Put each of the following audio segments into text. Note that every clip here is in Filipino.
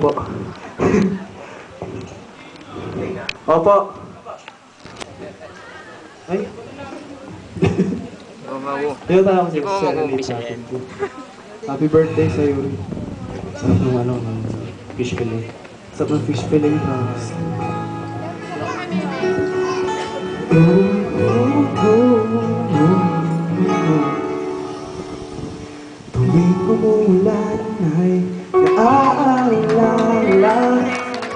po. Opo. Ay. Ito tayo kasi celebrate sa atin. Happy birthday sa Yuri. Sarap ng ng fish fillet. Sarap ng fish fillet ni Francis. Tuwing umuulan ay naaalala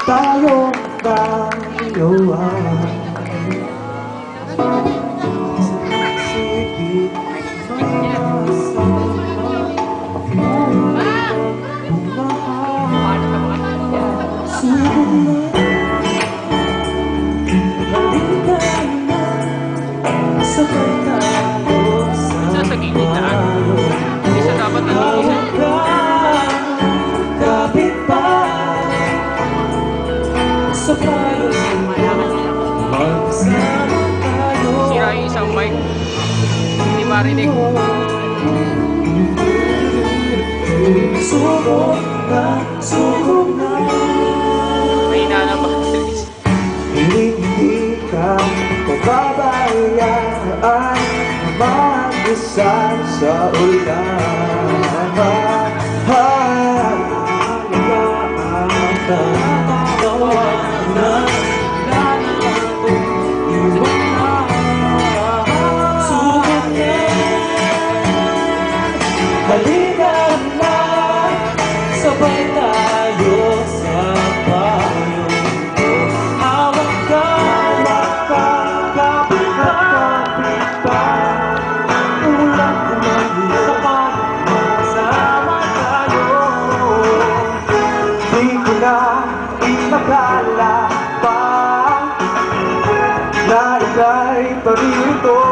tayong dalawa. Sa gilid na hindi siya dapat sira yung isang mic, hindi marinig. Mahina na ba? Hindi ka pababayaan mag-isa sa ulan. Halika na, sabay tayo sa payong ko. Hawak ka, makakapit pa. Ulang umagyo, sama tayo. Di ko na inakala pa na ika'y parito.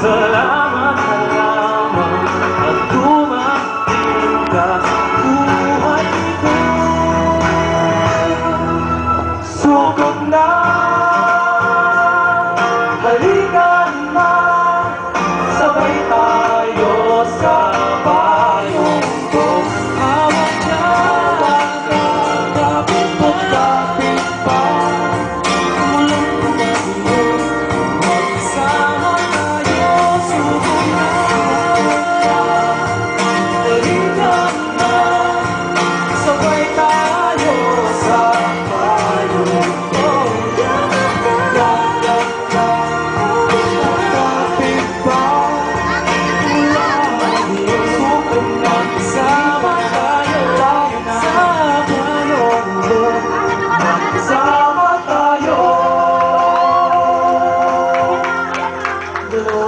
Salamat na lamang at dumating ka sa buhay ko. Sugod na, halika na, sabay tayo sa payong ko. Hawak na, kapit pa, ulang umagyo, magsama tayo. Sugod na, halika na, sabay tayo sa payong ko. Kapit pa, ulang umagyo, sugod na, sama tayo sa payong ko. Sama tayo. Dalawa.